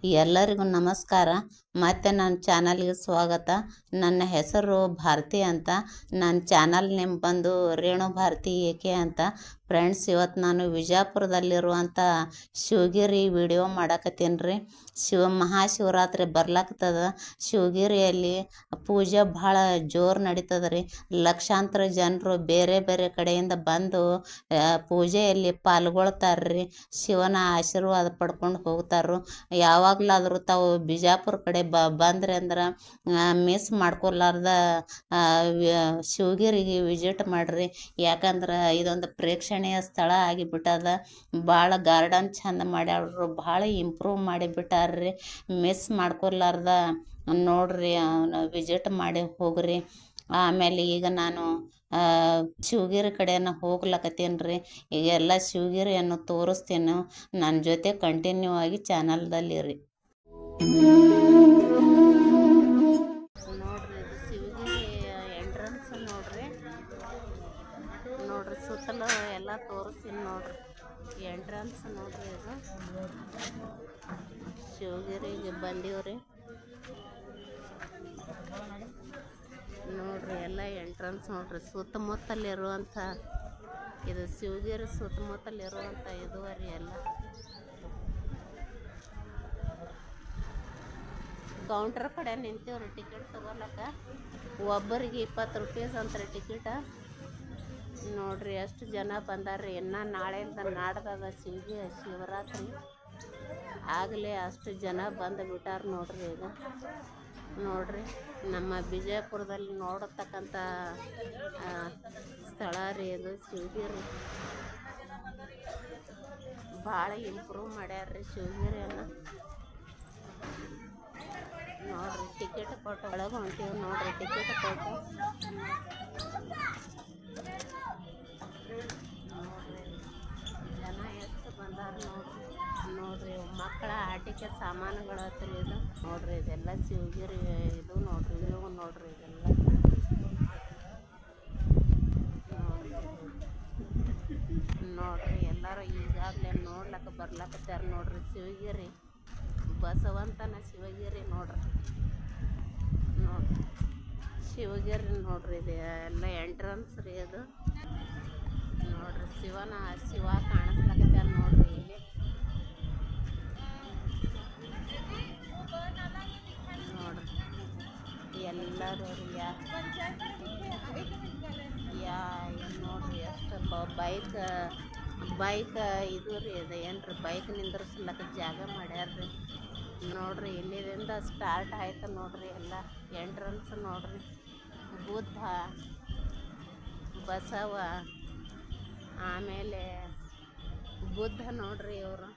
ಎಲ್ಲರಿಗೂ ನಮಸ್ಕಾರ. ಮತ್ತು ನನ್ನ ಚಾನಲ್ಗೆ ಸ್ವಾಗತ. ನನ್ನ ಹೆಸರು ಭಾರತಿ ಅಂತ. ನನ್ನ ಚಾನಲ್ ನೇಮ್ ಬಂದು ರೇಣು ಭಾರತಿ ಏಕೆ ಅಂತ. ಫ್ರೆಂಡ್ಸ್, ಇವತ್ತು ನಾನು ವಿಜಯಪುರದಲ್ಲಿರುವಂಥ ಶಿವಗಿರಿ ವಿಡಿಯೋ ಮಾಡಕತ್ತೀನಿ ರೀ. ಮಹಾಶಿವರಾತ್ರಿ ಬರ್ಲಾಗ್ತದ. ಶಿವಗಿರಿಯಲ್ಲಿ ಪೂಜೆ ಭಾಳ ಜೋರು ನಡೀತದೆ ರೀ. ಲಕ್ಷಾಂತರ ಜನರು ಬೇರೆ ಬೇರೆ ಕಡೆಯಿಂದ ಬಂದು ಪೂಜೆಯಲ್ಲಿ ಪಾಲ್ಗೊಳ್ತಾರ್ರಿ. ಶಿವನ ಆಶೀರ್ವಾದ ಪಡ್ಕೊಂಡು ಹೋಗ್ತಾರು. ಯಾವಾಗಲಾದರೂ ತಾವು ಬಿಜಾಪುರ ಕಡೆ ಬಂದ್ರೆ ಅಂದ್ರೆ ಮಿಸ್ ಮಾಡ್ಕೊಲಾರ್ದ ಶಿವಗಿರಿಗೆ ವಿಸಿಟ್ ಮಾಡಿರಿ. ಯಾಕಂದ್ರೆ ಇದೊಂದು ಪ್ರೇಕ್ಷಣೀಯ ಸ್ಥಳ ಆಗಿಬಿಟ್ಟದ. ಭಾಳ ಗಾರ್ಡನ್ ಚಂದ ಮಾಡ್ಯಾರು, ಭಾಳ ಇಂಪ್ರೂವ್ ಮಾಡಿಬಿಟ್ಟಾರ್ರಿ. ಮಿಸ್ ಮಾಡ್ಕೊಲಾರ್ದ ನೋಡ್ರಿ, ವಿಸಿಟ್ ಮಾಡಿ ಹೋಗ್ರಿ. ಆಮೇಲೆ ಈಗ ನಾನು ಶಿವಗಿರಿ ಕಡೆಯನ್ನು ಹೋಗ್ಲಕತ್ತೀನಿ ರೀ. ಈಗ ಎಲ್ಲ ಶಿವಗಿರಿಯನ್ನು ತೋರಿಸ್ತೀನಿ. ನನ್ನ ಜೊತೆ ಕಂಟಿನ್ಯೂ ಆಗಿ ಚಾನಲ್ದಲ್ಲಿರಿ. ನೋಡ್ರಿ, ಇದು ಶಿವಗಿರಿ ಎಂಟ್ರನ್ಸ್ ನೋಡ್ರಿ. ಸುತ್ತಲೂ ಎಲ್ಲ ತೋರಿಸ್ತೀನಿ ನೋಡ್ರಿ. ಎಂಟ್ರನ್ಸ್ ನೋಡ್ರಿ, ಇದು ಶಿವಗಿರಿಗೆ ಬಂದೀವ್ರಿ. ನೋಡ್ರಿ, ಎಲ್ಲ ಎಂಟ್ರನ್ಸ್ ನೋಡ್ರಿ. ಸುತ್ತಮುತ್ತಲಿರುವಂಥ ಇದು ಶಿವಗಿರಿ ಸುತ್ತಮುತ್ತಲಿರುವಂಥ ಇದುವರಿ ಎಲ್ಲ. ಕೌಂಟರ್ ಕಡೆ ನಿಂತೀವ್ರಿ ಟಿಕೆಟ್ ತಗೊಳಕ. ಒಬ್ಬರಿಗೆ 20 ರೂಪೀಸ್ ಅಂತಾರೆ ಟಿಕೆಟ. ನೋಡ್ರಿ ಎಷ್ಟು ಜನ ಬಂದಾರ್ರಿ. ಇನ್ನು ನಾಳೆಯಿಂದ ನಾಡ್ದದ ಶಿವರಾತ್ರಿ. ಆಗಲೇ ಅಷ್ಟು ಜನ ಬಂದು ಬಿಟ್ಟಾರ ನೋಡ್ರಿ. ಈಗ ನೋಡ್ರಿ, ನಮ್ಮ ವಿಜಯಪುರದಲ್ಲಿ ನೋಡತಕ್ಕಂಥ ಸ್ಥಳ ರೀ ಇದು ಶಿವಗಿರಿ. ಭಾಳ ಇಂಪ್ರೂವ್ ಮಾಡ್ಯಾರ್ರಿ ಶಿವಗಿರಿಯನ್ನು. ನೋಡ್ರಿ, ಟಿಕೆಟ್ ಕೊಟ್ಟು ಒಳಗೆ ಹೊಂಟೀವಿ ನೋಡ್ರಿ. ಟಿಕೆಟ್ ಕೊಟ್ಟು ನೋಡ್ರಿ ಜನ ಎಷ್ಟು ಬಂದಾರ ನೋಡ್ರಿ. ನೋಡ್ರಿ, ಮಕ್ಕಳ ಆಟಿಕೆ ಸಾಮಾನುಗಳು ಹತ್ರ ಇದು ನೋಡ್ರಿ. ಇದೆಲ್ಲ ಶಿವಗಿರಿ ಇದು ನೋಡ್ರಿ. ಇವು ನೋಡ್ರಿ, ಇದೆಲ್ಲ ನೋಡ್ರಿ. ಎಲ್ಲರೂ ಈಗಾಗಲೇ ನೋಡ್ಲಕ್ಕ ಬರ್ಲಕತ್ತಾರ ನೋಡ್ರಿ. ಶಿವಗಿರಿ ಬಸವಂತನ ಶಿವಗಿರಿ ನೋಡ್ರಿ. ನೋಡ್ರಿ ಶಿವಗಿರಿ ನೋಡ್ರಿ. ಇದು ಎಲ್ಲ ಎಂಟ್ರನ್ಸ್ ರೀ ಅದು. ನೋಡ್ರಿ, ಶಿವ ಕಾಣಿಸ್ಲಕತ್ತಾರ ನೋಡ್ರಿ ಇಲ್ಲಿ. ನೋಡ್ರಿ ಎಲ್ಲರೂ ನೋಡ್ರಿ ಎಷ್ಟು ಬೈಕ್ ಇದು ರೀ. ಇದು ಏನ್ರಿ ಬೈಕ್ ನಿಂದ್ರಿಸ್ಲಕ್ಕ ಜಾಗ ಮಾಡ್ಯಾರ್ರಿ. ನೋಡ್ರಿ, ಇಲ್ಲಿಂದ ಸ್ಟಾರ್ಟ್ ಆಯ್ತು ನೋಡ್ರಿ. ಎಲ್ಲ ಎಂಟ್ರನ್ಸ್ ನೋಡ್ರಿ. ಬುದ್ಧ, ಬಸವ, ಆಮೇಲೆ ಬುದ್ಧ ನೋಡ್ರಿ ಇವರು.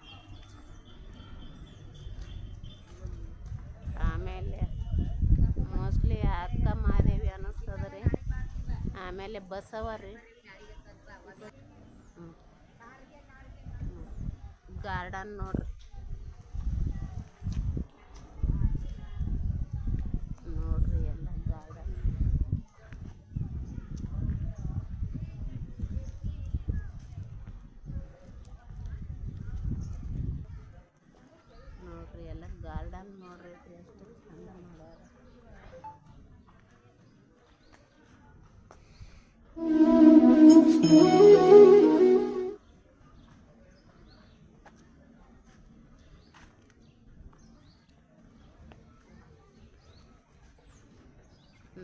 ಆಮೇಲೆ ಮೋಸ್ಟ್ಲಿ ಅಕ್ಕ ಮಹಾದೇವಿ ಅನ್ನಿಸ್ತದ ರೀ. ಆಮೇಲೆ ಬಸವ ರೀ. ಗಾರ್ಡನ್ ನೋಡ್ರಿ. ನೋಡ್ರಿ ಎಲ್ಲ ಗಾರ್ಡನ್. ನೋಡ್ರಿ ಎಲ್ಲ ಗಾರ್ಡನ್ ನೋಡ್ರಿ. ಎಷ್ಟು ಚಂದ ಮಾಡ್ಯಾರ.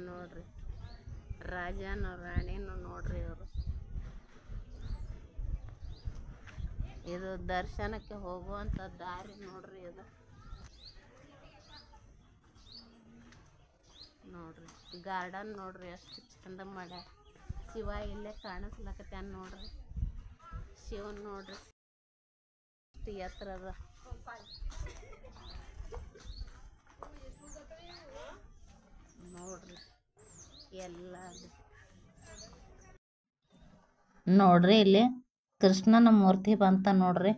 ನೋಡ್ರಿ, ರಾಜನ ರಾಣಿನೂ ನೋಡ್ರಿ ಇವರು. ಇದು ದರ್ಶನಕ್ಕೆ ಹೋಗುವಂಥ ದಾರಿ ನೋಡ್ರಿ. ಇದು ನೋಡ್ರಿ ಗಾರ್ಡನ್ ನೋಡ್ರಿ. ಎಷ್ಟು ಚಂದ ಮಾಡ್ಯಾರ. ಶಿವ ಇಲ್ಲೇ ಕಾಣಿಸ್ಲಕತ್ತಾನ ನೋಡ್ರಿ. ಶಿವನ್ ನೋಡ್ರಿ ಎತ್ತರದ. ನೋಡ್ರಿ ಎಲ್ಲ ನೋಡ್ರಿ. ಇಲ್ಲಿ ಕೃಷ್ಣನ ಮೂರ್ತಿ ಬಂತ ನೋಡ್ರಿ.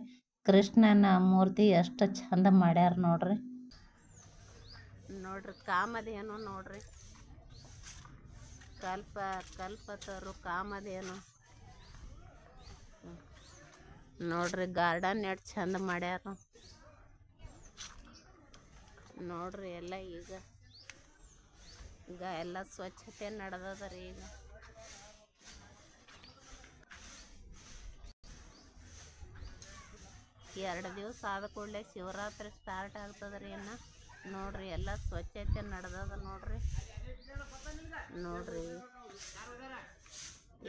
ಕೃಷ್ಣನ ಮೂರ್ತಿ ಎಷ್ಟು ಚಂದ ಮಾಡ್ಯಾರ ನೋಡ್ರಿ. ನೋಡ್ರಿ ಕಾಮಧೇನು ನೋಡ್ರಿ. ಕಲ್ಪತರು ಕಾಮಧೇನು ನೋಡ್ರಿ. ಗಾರ್ಡನ್ ಎಷ್ಟು ಚಂದ ಮಾಡ್ಯಾರ. ನೋಡ್ರಿ ಎಲ್ಲ ಈಗ ಎಲ್ಲ ಸ್ವಚ್ಛತೆ ನಡೆದದ ರೀ. ಈಗ ಎರಡು ದಿವಸ ಆದ ಕೂಡಲೇ ಶಿವರಾತ್ರಿ ಸ್ಟಾರ್ಟ್ ಆಗ್ತದ್ರಿ. ಇನ್ನು ನೋಡ್ರಿ ಎಲ್ಲ ಸ್ವಚ್ಛತೆ ನಡೆದದ ನೋಡ್ರಿ.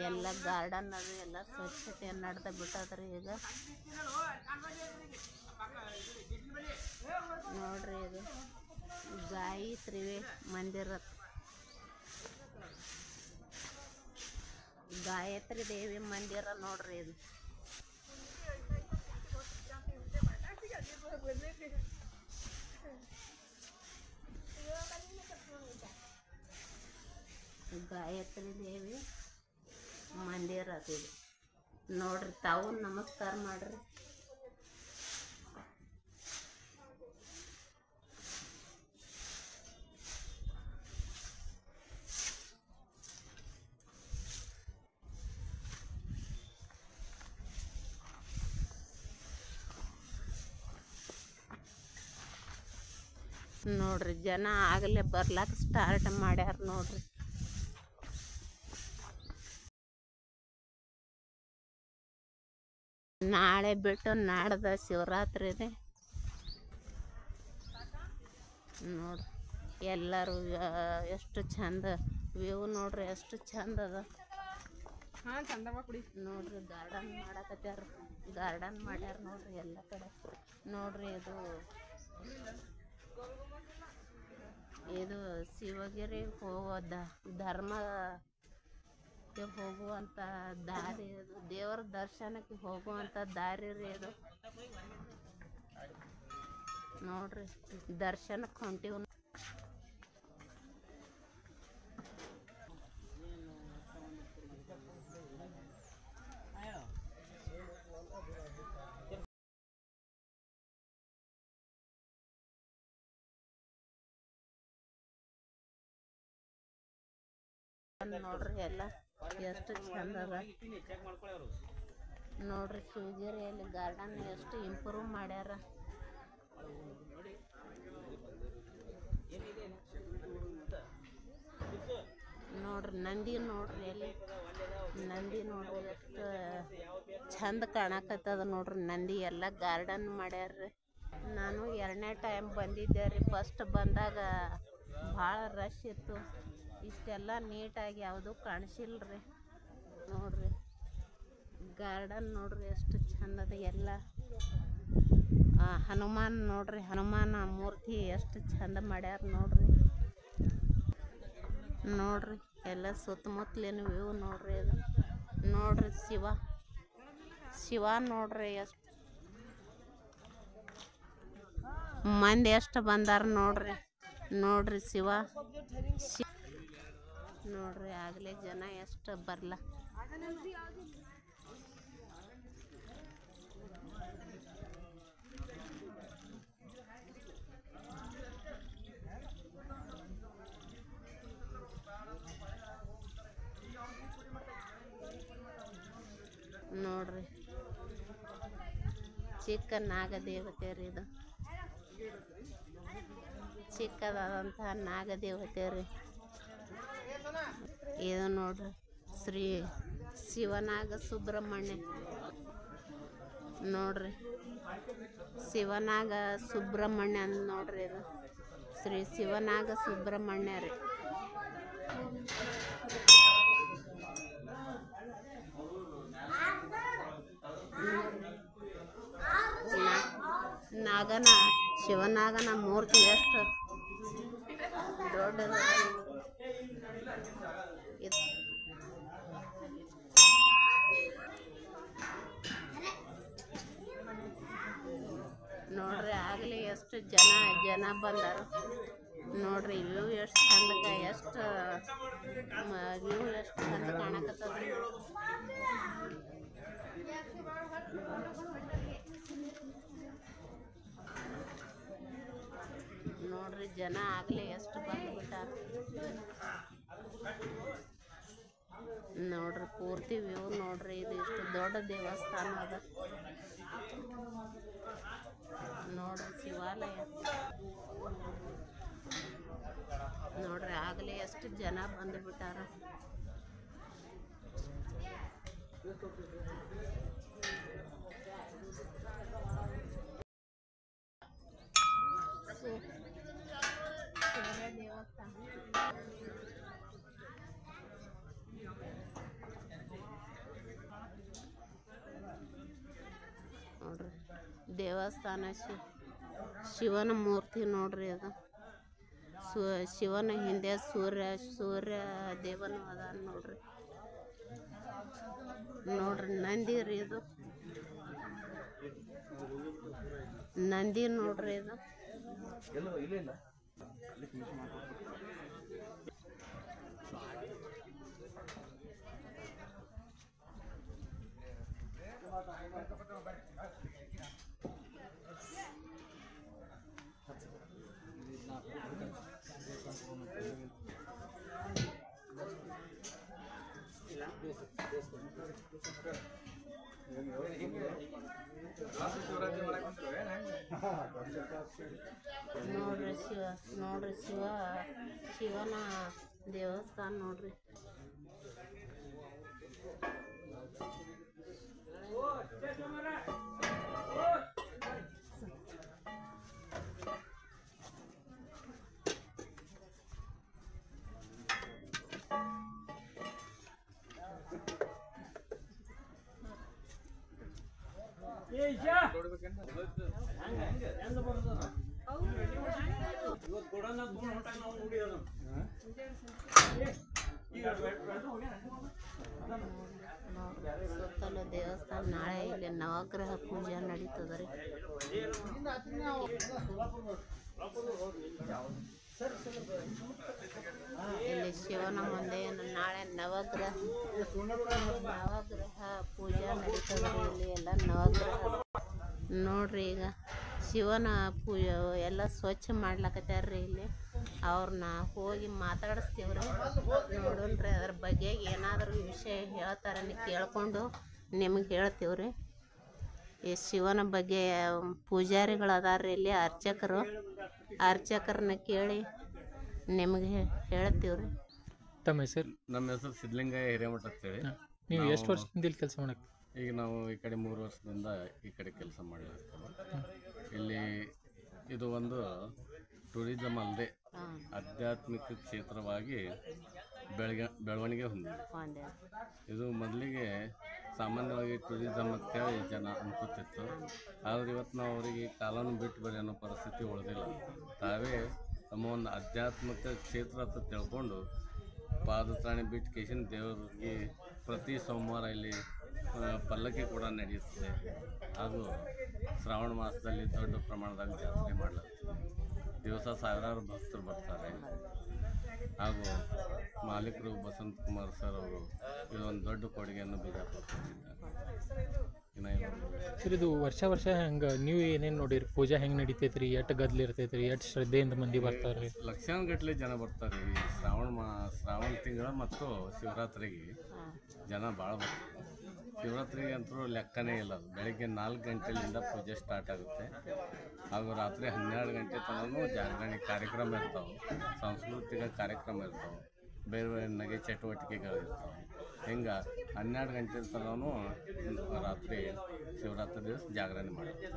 ಎಲ್ಲ ಗಾರ್ಡನ್ ಅದು ಎಲ್ಲ ಸ್ವಚ್ಛತೆ ನಡೆದ ಬಿಟ್ಟದ್ರಿ. ಈಗ ನೋಡ್ರಿ ಇದು ಗಾಯತ್ರಿ ಮಂದಿರ, ಗಾಯತ್ರಿ ದೇವಿ ಮಂದಿರ ನೋಡ್ರಿ. ಇದು ಗಾಯತ್ರಿ ದೇವಿ ಮಂದಿರ ಅದು ನೋಡ್ರಿ. ತಾವು ನಮಸ್ಕಾರ ಮಾಡ್ರಿ. ನೋಡ್ರಿ ಜನ ಆಗಲೇ ಬರ್ಲಾಕ ಸ್ಟಾರ್ಟ್ ಮಾಡ್ಯಾರ ನೋಡ್ರಿ. ನಾಳೆ ಬಿಟ್ಟು ನಾಡ್ದ ಶಿವರಾತ್ರಿ ಇದೆ ನೋಡ್ರಿ. ಎಲ್ಲರೂ ಎಷ್ಟು ಚಂದ ವ್ಯೂ ನೋಡ್ರಿ, ಎಷ್ಟು ಚಂದ ಅದ ನೋಡ್ರಿ. ಗಾರ್ಡನ್ ಮಾಡಕತ್ಯಾರ, ಗಾರ್ಡನ್ ಮಾಡ್ಯಾರ ನೋಡ್ರಿ ಎಲ್ಲ ಕಡೆ ನೋಡ್ರಿ. ಇದು ಶಿವಗಿರಿ ಹೋಗೋದ ಧರ್ಮಕ್ಕೆ ಹೋಗುವಂಥ ದಾರಿ, ಇದು ದೇವರ ದರ್ಶನಕ್ಕೆ ಹೋಗುವಂಥ ದಾರಿ ರೀ. ಇದು ನೋಡ್ರಿ ದರ್ಶನಕ್ಕೆ ಹೊಂಟಿವ್ ನೋಡ್ರಿ. ಎಲ್ಲ ಎಷ್ಟು ಚಂದ ಅದ ನೋಡ್ರಿ. ಶಿವಗಿರಿಯಲ್ಲಿ ಗಾರ್ಡನ್ ಎಷ್ಟು ಇಂಪ್ರೂವ್ ಮಾಡ್ಯಾರ ನೋಡ್ರಿ. ನಂದಿ ನೋಡ್ರಿ, ಎಲ್ಲಿ ನಂದಿ ನೋಡ್ರಿ ಎಷ್ಟು ಚಂದ ಕಾಣಕತ್ತದ ನೋಡ್ರಿ. ನಂದಿ ಎಲ್ಲ ಗಾರ್ಡನ್ ಮಾಡ್ಯಾರ್ರಿ. ನಾನು 2ನೇ ಟೈಮ್ ಬಂದಿದ್ದೆ ರೀ. ಫಸ್ಟ್ ಬಂದಾಗ ಭಾಳ ರಶ್ ಇತ್ತು, ಇಷ್ಟೆಲ್ಲ ನೀಟಾಗಿ ಯಾವುದೂ ಕಾಣಿಸಿಲ್ರಿ. ನೋಡ್ರಿ ಗಾರ್ಡನ್ ನೋಡ್ರಿ ಎಷ್ಟು ಚಂದದ. ಎಲ್ಲ ಹನುಮಾನ್ ನೋಡ್ರಿ, ಹನುಮಾನ ಮೂರ್ತಿ ಎಷ್ಟು ಚಂದ ಮಾಡ್ಯಾರ ನೋಡ್ರಿ. ನೋಡ್ರಿ ಎಲ್ಲ ಸುತ್ತಮುತ್ತಲಿನ ವ್ಯೂ ನೋಡ್ರಿ. ಅದು ನೋಡ್ರಿ ಶಿವ ನೋಡ್ರಿ ಎಷ್ಟು ಮಂದಿ ಎಷ್ಟು ಬಂದಾರ ನೋಡ್ರಿ. ನೋಡ್ರಿ ಶಿವ ನೋಡ್ರಿ. ಆಗಲೇ ಜನ ಎಷ್ಟು ಬರ್ಲ ನೋಡ್ರಿ. ಚಿಕ್ಕ ನಾಗದೇವತೆ ರೀ. ಇದು ಚಿಕ್ಕದಾದಂತಹ ನಾಗದೇವತೆ ರೀ. ಇದು ನೋಡ್ರಿ ಶ್ರೀ ಶಿವನಾಗ ಸುಬ್ರಹ್ಮಣ್ಯ ನೋಡ್ರಿ. ಶಿವನಾಗ ಸುಬ್ರಹ್ಮಣ್ಯ ಅಂತ ನೋಡ್ರಿ. ಇದು ಶ್ರೀ ಶಿವನಾಗ ಸುಬ್ರಹ್ಮಣ್ಯ ರೀ. ಶಿವನಾಗನ ಮೂರ್ತಿ ಎಷ್ಟು ದೊಡ್ಡದ ನೋಡ್ರಿ. ಆಗಲಿ ಎಷ್ಟು ಜನ ಬಂದಾರ ನೋಡ್ರಿ. ವ್ಯೂ ಎಷ್ಟು ಚಂದ, ಎಷ್ಟು ವ್ಯೂ ಎಷ್ಟು ಚಂದ ಕಾಣಕತ್ತದ ನೋಡ್ರಿ. ಜನ ಆಗಲೇ ಎಷ್ಟು ಬಂದ್ಬಿಟ್ಟಾರ ನೋಡ್ರಿ. ಪೂರ್ತಿ ವ್ಯೂ ನೋಡ್ರಿ. ಇದು ಇಷ್ಟು ದೊಡ್ಡ ದೇವಸ್ಥಾನ ಅದ ನೋಡ್ರಿ ಶಿವಾಲಯ ನೋಡ್ರಿ, ಆಗಲೇ ಎಷ್ಟು ಜನ ಬಂದುಬಿಟ್ಟಾರ. ಸೂರ್ಯ ದೇವಸ್ಥಾನ ನೋಡ್ರಿ, ದೇವಸ್ಥಾನ ಶಿವನ ಮೂರ್ತಿ ನೋಡ್ರಿ. ಅದು ಶಿವನ ಹಿಂದೆ ಸೂರ್ಯ ದೇವನು ಅದ ನೋಡ್ರಿ. ನೋಡ್ರಿ ನಂದಿ ರೀ, ಇದು ನಂದಿ ನೋಡ್ರಿ. ಇದು ನೋಡ್ರಿ ಶಿವನ ದೇವಸ್ಥಾನ ನೋಡ್ರಿ. ಸುತ್ತಲೂ ದೇವಸ್ಥಾನ. ನಾಳೆ ಇಲ್ಲಿ ನವಗ್ರಹ ಪೂಜೆ ನಡೀತದ್ರಿ. ಇಲ್ಲಿ ಶಿವನ ಮುಂದೆ ನಾಳೆ ನವಗ್ರಹ ಪೂಜೆ ನಡೀತದ್ರಿ. ಇಲ್ಲಿ ಎಲ್ಲ ನವಗ್ರಹ ನೋಡ್ರಿ. ಈಗ ಶಿವನ ಪೂಜೆ ಎಲ್ಲ ಸ್ವಚ್ಛ ಮಾಡ್ಲಕತ್ತಾರ್ರಿ. ಇಲ್ಲಿ ಅವ್ರನ್ನ ಹೋಗಿ ಮಾತಾಡಿಸ್ತೀವ್ರಿ, ನೋಡೋಣ್ರಿ. ಅದ್ರ ಬಗ್ಗೆ ಏನಾದರೂ ವಿಷಯ ಹೇಳ್ತಾರని ಕೇಳ್ಕೊಂಡು ನಿಮಗೆ ಹೇಳ್ತೀವ್ರಿ. ಈ ಶಿವನ ಬಗ್ಗೆ ಪೂಜಾರಿಗಳು ಅದಾರ್ರಿ ಇಲ್ಲಿ, ಅರ್ಚಕರನ್ನ ಕೇಳಿ ನಿಮಗೆ ಹೇಳ್ತೀವ್ರಿ. ತಮ್ಮ ಹೆಸರು? ನಮ್ಮ ಹೆಸರು ಸಿದ್ಧಲಿಂಗಯ್ಯ ಹಿರೇಮಠ ಅಂತೇಳಿ. ನೀವು ಎಷ್ಟು ವರ್ಷದಿಂದ ಇಲ್ಲಿ ಕೆಲಸ ಮಾಡಕ್ಕೆ? ಈಗ ನಾವು ಈ ಕಡೆ 3 ವರ್ಷದಿಂದ ಈ ಕಡೆ ಕೆಲಸ ಮಾಡಿರ್ತೀವಿ. ಇಲ್ಲಿ ಇದು ಒಂದು ಟೂರಿಸಂ ಅಲ್ಲದೆ ಆಧ್ಯಾತ್ಮಿಕ ಕ್ಷೇತ್ರವಾಗಿ ಬೆಳವಣಿಗೆ ಹೊಂದಿದೆ. ಇದು ಮೊದಲಿಗೆ ಸಾಮಾನ್ಯವಾಗಿ ಟೂರಿಸಂ ಅಂತೇಳಿ ಜನ ಅನ್ಕೋತಿತ್ತು. ಆದರೆ ಇವತ್ತು ನಾವು ಅವರಿಗೆ ಕಾಲನ್ನು ಬಿಟ್ಟು ಬರೀ ಅನ್ನೋ ಪರಿಸ್ಥಿತಿ ಉಳಿದಿಲ್ಲ. ತಾವೇ ನಮ್ಮ ಒಂದು ಆಧ್ಯಾತ್ಮಿಕ ಕ್ಷೇತ್ರ ಅಂತ ತಿಳ್ಕೊಂಡು ಪಾದತ್ರಾಣಿ ಬಿಟ್ಟು ಕೇಶನ್ ದೇವರಿಗೆ ಪ್ರತಿ ಸೋಮವಾರ ಇಲ್ಲಿ ಪಲ್ಲಕ್ಕಿ ಕೂಡ ನಡೆಯುತ್ತದೆ. ಹಾಗೂ ಶ್ರಾವಣ ಮಾಸದಲ್ಲಿ ದೊಡ್ಡ ಪ್ರಮಾಣದಲ್ಲಿ ಜಾತ್ರೆ ಮಾಡಲಾಗ್ತದೆ. ದಿವಸ ಸಾವಿರಾರು ಭಕ್ತರು ಬರ್ತಾರೆ. ಹಾಗೂ ಮಾಲೀಕರು ಬಸಂತ್ ಕುಮಾರ್ ಸರ್ ಅವರು ಇದೊಂದು ದೊಡ್ಡ ಕೊಡುಗೆಯನ್ನು ಬಿಜಾಪುರ ಸರ್, ಇದು ವರ್ಷ ಹೆಂಗೆ ನೀವು ಏನೇನು ನೋಡಿರಿ? ಪೂಜೆ ಹೆಂಗೆ ನಡೀತೈತ್ರಿ? ಎಷ್ಟು ಗದ್ದಲ ಇರ್ತೈತ್ರಿ? ಎಷ್ಟು ಶ್ರದ್ಧೆಯಿಂದ ಮಂದಿ ಬರ್ತಾರೆ? ಲಕ್ಷಾನುಗಟ್ಟಲೆ ಜನ ಬರ್ತಾರೆ. ಈ ಶ್ರಾವಣ ತಿಂಗಳ ಮತ್ತು ಶಿವರಾತ್ರಿಗೆ ಜನ ಭಾಳ ಬರ್ತಾರೆ. ಶಿವರಾತ್ರಿಗೆ ಅಂತೂ ಲೆಕ್ಕನೇ ಇಲ್ಲ. ಬೆಳಗ್ಗೆ 4 ಗಂಟೆಯಿಂದ ಪೂಜೆ ಸ್ಟಾರ್ಟ್ ಆಗುತ್ತೆ. ಹಾಗೂ ರಾತ್ರಿ 12 ಗಂಟೆ ತನಕ ಜಾಗರಣೆ ಕಾರ್ಯಕ್ರಮ ಇರ್ತಾವೆ, ಸಾಂಸ್ಕೃತಿಕ ಕಾರ್ಯಕ್ರಮ ಇರ್ತಾವೆ, ಬೇರೆ ಬೇರೆ ನಗೆ ಚಟುವಟಿಕೆಗಳಿರ್ತಾವೆ. ಹಿಂಗೆ 12 ಗಂಟೆ ತನಕ ರಾತ್ರಿ ಶಿವರಾತ್ರಿ ದಿವಸ ಜಾಗರಣೆ ಮಾಡ್ತೀವಿ.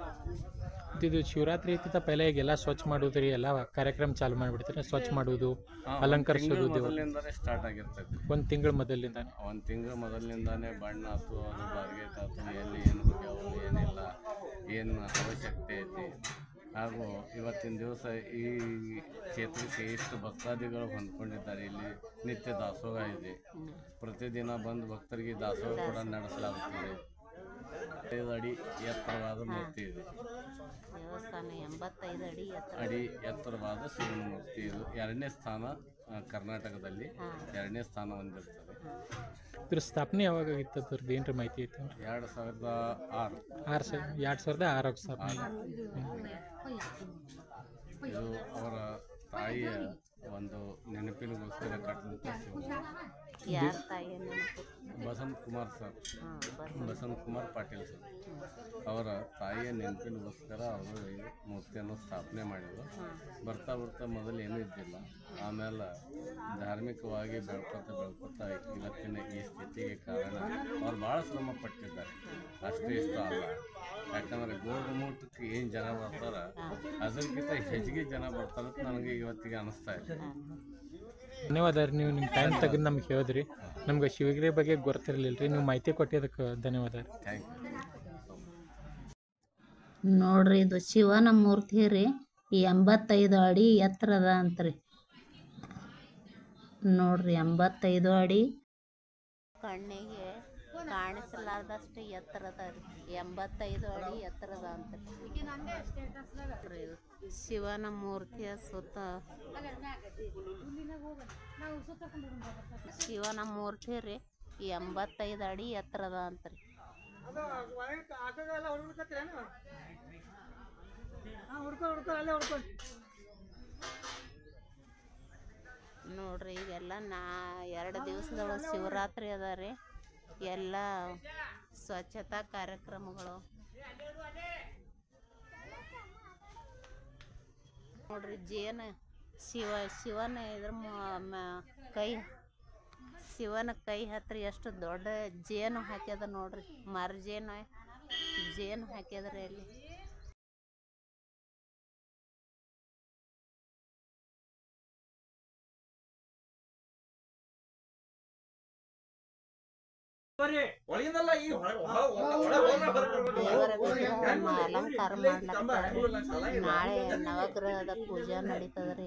ಇದು ಶಿವರಾತ್ರಿ ಐತಿ ಪೈಲೆ ಈಗೆಲ್ಲ ಸ್ವಚ್ಛ ಮಾಡೋದು ರೀ, ಎಲ್ಲ ಕಾರ್ಯಕ್ರಮ ಚಾಲು ಮಾಡಿಬಿಡ್ತಾರೆ. ಸ್ವಚ್ಛ ಮಾಡೋದು, ಅಲಂಕರಿಸೋದು ಮೊದಲಿಂದಲೇ ಸ್ಟಾರ್ಟ್ ಆಗಿರ್ತೈತಿ. ಒಂದು ತಿಂಗಳ ಮೊದಲಿಂದಾನೇ ಬಣ್ಣ ಆಯ್ತು, ಅದು ಬಾರಿಗೆ ಆಯ್ತು, ಎಲ್ಲಿ ಏನು ಹೋಗ್ಯಾವ, ಏನಿಲ್ಲ, ಏನು ಅವಶ್ಯಕತೆ ಐತಿ. ಹಾಗೂ ಇವತ್ತಿನ ದಿವಸ ಈ ಕ್ಷೇತ್ರಕ್ಕೆ ಎಷ್ಟು ಭಕ್ತಾದಿಗಳು ಹೊಂದ್ಕೊಂಡಿದ್ದಾರೆ. ಇಲ್ಲಿ ನಿತ್ಯ ದಾಸೋಹ ಇದೆ. ಪ್ರತಿದಿನ ಬಂದು ಭಕ್ತರಿಗೆ ದಾಸೋಹ ಕೂಡ ನಡೆಸಲಾಗುತ್ತದೆ. 5 ಅಡಿ ಎತ್ತರವಾದ ಮೂರ್ತಿ ಇದೆ. ದೇವಸ್ಥಾನ 85 ಅಡಿ ಎತ್ತರವಾದ ಶಿವನ ಮೂರ್ತಿ. ಇದು 2ನೇ ಸ್ಥಾನ ಕರ್ನಾಟಕದಲ್ಲಿ, 2ನೇ ಸ್ಥಾನ ಹೊಂದಿರ್ತದೆ. ಇದ್ರ ಸ್ಥಾಪನೆ ಯಾವಾಗ ಆಗಿತ್ತು? ಅದ್ರದ್ದು ಏನ್ರ ಮಾಹಿತಿ ಐತಿ? 2006 ಸ್ಥಾಪನೆ. ಇದು ಅವರ ತಾಯಿಯ ಒಂದು ನೆನಪಿನಗೋಸ್ಕರ ಕಟ್ಟಿದಂಥ ಶಿವ. ಯಾರ ತಾಯಿ ನೆನಪು? ಬಸಂತ್ ಕುಮಾರ್ ಸರ್, ಬಸಂತ್ ಕುಮಾರ್ ಪಾಟೀಲ್ ಸರ್ ಅವರ ತಾಯಿಯ ನೆನಪಿನಗೋಸ್ಕರ ಅವರು ಈ ಮೂರ್ತಿಯನ್ನು ಸ್ಥಾಪನೆ ಮಾಡಿದರು. ಬರ್ತಾ ಬರ್ತಾ ಮೊದಲು ಏನೂ ಇದ್ದಿಲ್ಲ, ಆಮೇಲೆ ಧಾರ್ಮಿಕವಾಗಿ ಬೆಳ್ಕೊತಾ ಇವತ್ತಿನ ಈ ಸ್ಥಿತಿಗೆ ಕಾರಣ ಅವ್ರು ಭಾಳ ಶ್ರಮ ಪಟ್ಟಿದ್ದಾರೆ. ಅಷ್ಟೇ ಇಷ್ಟ ಅಲ್ಲ, ಯಾಕಂದರೆ ಗೋಗುಮೂಟಕ್ಕೆ ಏನು ಜನ ಬರ್ತಾರ ಅದಕ್ಕಿಂತ ಹೆಚ್ಚಿಗೆ ಜನ ಬರ್ತಾರಂತ ನನಗೆ ಇವತ್ತಿಗೆ ಅನಿಸ್ತಾ ಇದೆ. ಧನ್ಯವಾದ ರೀ, ನೀವು ನಿಮ್ಮ ಟೈಮ್ ತೆಗೆದು ನಮ್ಗೆ ಹೇಳಿದ್ರಿ. ನಮ್ಗೆ ಶಿವಗಿರಿ ಬಗ್ಗೆ ಗೊತ್ತಿರಲಿಲ್ಲ ರೀ, ನೀವು ಮಾಹಿತಿ ಕೊಟ್ಟಿದ್ದಕ್ಕೆ ಧನ್ಯವಾದ ರೀ. Thank you. ನೋಡ್ರಿ, ಇದು ಶಿವನ ಮೂರ್ತಿ ರೀ, 85 ಅಡಿ ಎತ್ತರದ ಅಂತ್ರಿ. ನೋಡ್ರಿ, 85 ಅಡಿ, ಕಣ್ಣಿಗೆ ಕಾಣಿಸಲಾರ್ದಷ್ಟು ಎತ್ತರದ ರೀ, 85 ಅಡಿ ಎತ್ತರದ ಅಂತ್ರಿ. ಶಿವನ ಮೂರ್ತಿಯ ಸುತ್ತ ಶಿವನ ಮೂರ್ತಿ ರೀ 85 ಅಡಿ ಎತ್ತರದ ಅಂತ್ರಿ. ನೋಡ್ರಿ, ಈಗೆಲ್ಲ 2 ದಿವಸದೊಳಗೆ ಶಿವರಾತ್ರಿ ಅದ ರೀ. ಎಲ್ಲ ಸ್ವಚ್ಛತಾ ಕಾರ್ಯಕ್ರಮಗಳು ನೋಡ್ರಿ. ಜೇನು ಶಿವನ ಇದ್ರ ಶಿವನ ಕೈ ಹತ್ರ ಎಷ್ಟು ದೊಡ್ಡ ಜೇನು ಹಾಕ್ಯದ ನೋಡ್ರಿ, ಮರಜೇನು ಜೇನು ಹಾಕ್ಯದ್ರಿ ಅಲ್ಲಿ. ದೇವರ ವಿಗ್ರಹವನ್ನು ಅಲಂಕಾರ ಮಾಡ್ಲಕ್ಕ ನಾಳೆ ನವಗ್ರಹದ ಪೂಜಾ ನಡೀತದ್ರಿ.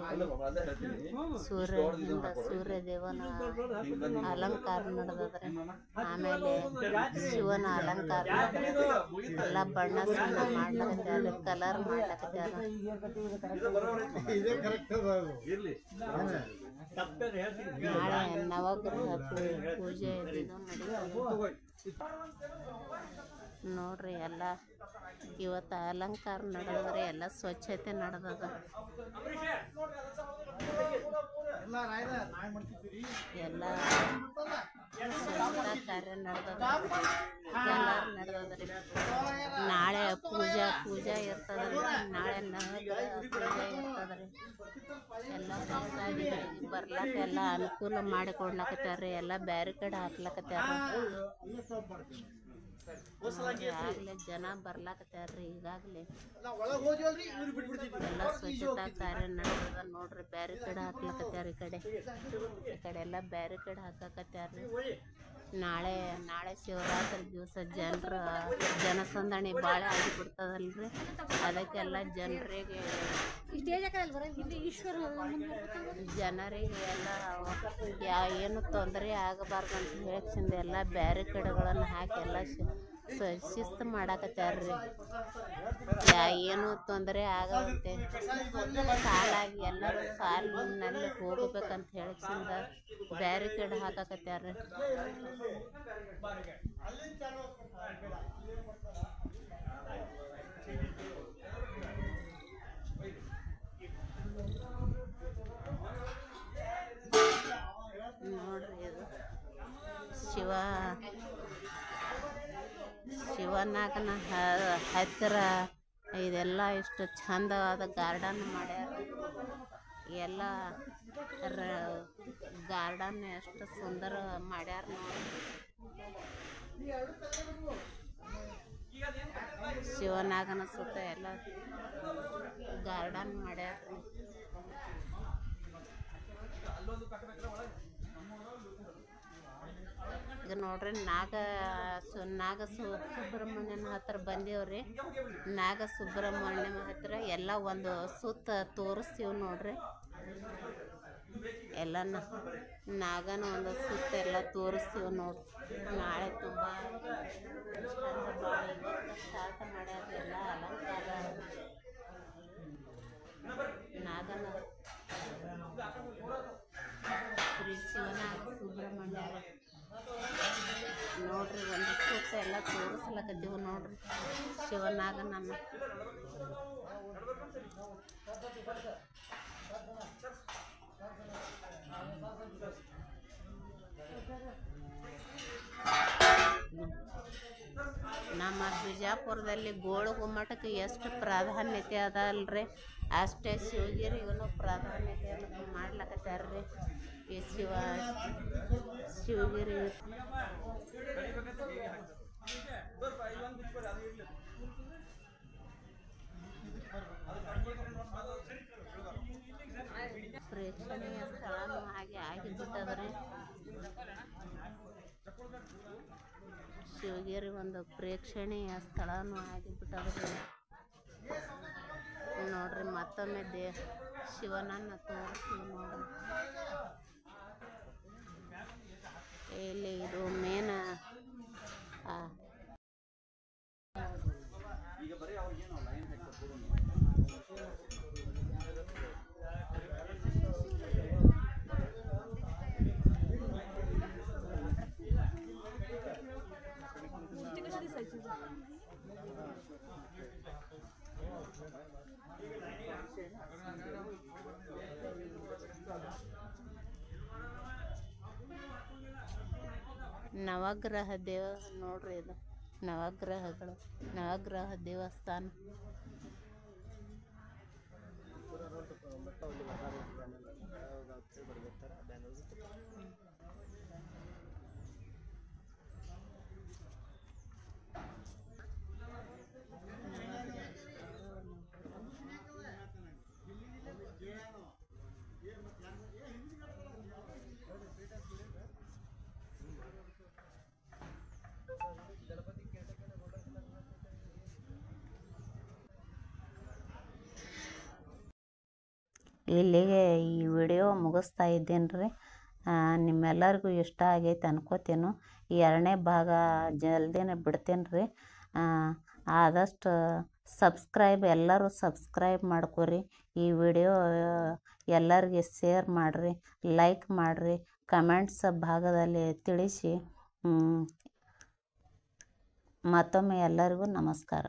ಸೂರ್ಯ ದೇವನ ಅಲಂಕಾರ ನಡೆದದ್ರಿ. ಆಮೇಲೆ ಶಿವನ ಅಲಂಕಾರ ಎಲ್ಲ ಬಣ್ಣ ಸುಣ್ಣ ಮಾಡ್ಲಕತ್ಯಾರ, ಕಲರ್ ಮಾಡ್ಲಕತ್ಯಾರ. ನಾಳೆ ನವಗ್ರಹ ಪೂಜೆ ಇದು ನಡೀತದೆ ನೋಡ್ರಿ. ಎಲ್ಲ ಇವತ್ತು ಅಲಂಕಾರ ನಡೆದ್ರೆ ಎಲ್ಲ ಸ್ವಚ್ಛತೆ ನಡೆದದ. ಎಲ್ಲ ಸ್ವಚ್ಛತಾ ಕಾರ್ಯ ನಡೆದದ್ರಿ. ನಾಳೆ ಪೂಜಾ ಇರ್ತದ್ರಿ. ನಾಳೆ ನವಗ್ರಹ ಪೂಜೆ ಇರ್ತದ್ರಿ. ಎಲ್ಲ ಭಕ್ತಾದಿಗಳಿಗೆ ಬರ್ಲಾಕ ಎಲ್ಲ ಅನುಕೂಲ ಮಾಡಿಕೊಡ್ಲಕತ್ಯಾರ್ರಿ. ಎಲ್ಲ ಬ್ಯಾರಿಕೇಡ್ ಹಾಕ್ಲಕತ್ಯಾರ. ಆಗ್ಲೇ ಜನ ಬರ್ಲಾಕತ್ಯಾರ್ರಿ. ಈಗಾಗಲೇ ಎಲ್ಲ ಸ್ವಚ್ಛತಾ ಕಾರ್ಯ ನಡೆದದ ನೋಡ್ರಿ. ಬ್ಯಾರಿಕೇಡ್ ಹಾಕ್ಲಕತ್ಯಾರ. ಈ ಕಡೆ ಎಲ್ಲ ಬ್ಯಾರಿಕೇಡ್ ಹಾಕಕತ್ಯಾರ್ರಿ. ನಾಳೆ ಶಿವರಾತ್ರಿ ದಿವಸ ಜನಸಂದಣಿ ಭಾಳ ಆಗಿಬಿಡ್ತದಲ್ರಿ. ಅದಕ್ಕೆಲ್ಲ ಜನರಿಗೆ ಎಲ್ಲ ಏನು ತೊಂದರೆ ಆಗಬಾರ್ದು ಅಂತ ಹೇಳಕ್ಸಿಂದ ಎಲ್ಲ ಬ್ಯಾರಿಕೇಡ್ಗಳನ್ನು ಹಾಕಿ ಎಲ್ಲ ಶಿಸ್ತು ಮಾಡಾಕತ್ಯಾರ್ರಿ. ಏನು ತೊಂದರೆ ಆಗತ್ತೆ ಸಾಲಾಗಿ ಎಲ್ಲರೂ ಸಾಲಿನಲ್ಲಿ ಹೋಗ್ಬೇಕಂತ ಹೇಳಕ್ಸಿಂದ ಬ್ಯಾರಿಕೇಡ್ ಹಾಕಕತ್ಯಾರ್ರಿ. ನೋಡ್ರಿ, ಇದು ಶಿವನಾಗನ ಹತ್ತಿರ ಇದೆಲ್ಲ ಇಷ್ಟು ಚಂದವಾದ ಗಾರ್ಡನ್ ಮಾಡ್ಯಾರ. ಎಲ್ಲ ಗಾರ್ಡನ್ ಎಷ್ಟು ಸುಂದರ ಮಾಡ್ಯಾರ ನೋಡಿ. ಶಿವನಾಗನ ಸುತ್ತ ಎಲ್ಲ ಗಾರ್ಡನ್ ಮಾಡ್ಯಾರ. ಈಗ ನೋಡ್ರಿ, ಸುಬ್ರಹ್ಮಣ್ಯನ ಹತ್ರ ಬಂದೇವ್ರಿ. ಸುಬ್ರಹ್ಮಣ್ಯನ ಹತ್ರ ಎಲ್ಲ ಒಂದು ಸುತ್ತ ತೋರಿಸ್ತೀವಿ ನೋಡ್ರಿ. ಎಲ್ಲ ನಾಗನ ಒಂದು ಸುತ್ತ ಎಲ್ಲ ತೋರಿಸ್ತೀವಿ ನೋಡ್ರಿ. ನಾಳೆ ತುಂಬ ಸ್ಟಾರ್ಟ್ ಮಾಡ್ಯಾರ. ಎಲ್ಲ ಅಲಂಕಾರ ನಾಗನ ಶ್ರೀ ಶಿವನಾಗ ಸುಬ್ರಹ್ಮಣ್ಯ ನೋಡ್ರಿ. ಒಂದು ಸುತ್ತ ಎಲ್ಲ ತೋರಿಸ್ಲಕತ್ತೀವಿ ನೋಡ್ರಿ ಶಿವನಾಗನನ್ನ. ನಮ್ಮ ಬಿಜಾಪುರದಲ್ಲಿ ಗೋಳ ಗುಮ್ಮಟಕ್ಕೆ ಎಷ್ಟು ಪ್ರಾಧಾನ್ಯತೆ ಅದ ಅಲ್ರಿ, ಅಷ್ಟೇ ಶಿವಗಿರಿಗೂ ಪ್ರಾಧಾನ್ಯತೆ ಮಾಡ್ಲಕತ್ತಾರ್ರಿ. ಈ ಶಿವಗಿರಿ ಪ್ರೇಕ್ಷಣೀಯ ಸ್ಥಳನೂ ಹಾಗೆ ಆಗಿಬಿಟ್ಟದ್ರಿ. ಶಿವಗಿರಿ ಒಂದು ಪ್ರೇಕ್ಷಣೀಯ ಸ್ಥಳನೂ ಆಗಿಬಿಟ್ಟದ್ರಿ. ನೋಡ್ರಿ ಮತ್ತೊಮ್ಮೆ ಶಿವನನ್ನು ತೋರಿಸ್ತೀವಿ ನೋಡ್ರಿ. ಇಲ್ಲಿ ಇದು ಮೇನ್ ನವಗ್ರಹ ನೋಡ್ರಿ, ಇದು ನವಗ್ರಹ ದೇವಸ್ಥಾನ. ಇಲ್ಲಿಗೆ ಈ ವಿಡಿಯೋ ಮುಗಿಸ್ತಾ ಇದ್ದೇನೆ ರೀ. ನಿಮ್ಮೆಲ್ಲರಿಗೂ ಇಷ್ಟ ಆಗೈತೆ ಅನ್ಕೋತೇನು. ಈ 2ನೇ ಭಾಗ ಜಲ್ದಿನೇ ಬಿಡ್ತೇನೆ ರೀ. ಆದಷ್ಟು ಎಲ್ಲರೂ ಸಬ್ಸ್ಕ್ರೈಬ್ ಮಾಡ್ಕೊರಿ. ಈ ವಿಡಿಯೋ ಎಲ್ಲರಿಗೆ ಶೇರ್ ಮಾಡಿರಿ, ಲೈಕ್ ಮಾಡಿರಿ, ಕಮೆಂಟ್ಸ್ ಭಾಗದಲ್ಲಿ ತಿಳಿಸಿ. ಮತ್ತೊಮ್ಮೆ ಎಲ್ಲರಿಗೂ ನಮಸ್ಕಾರ.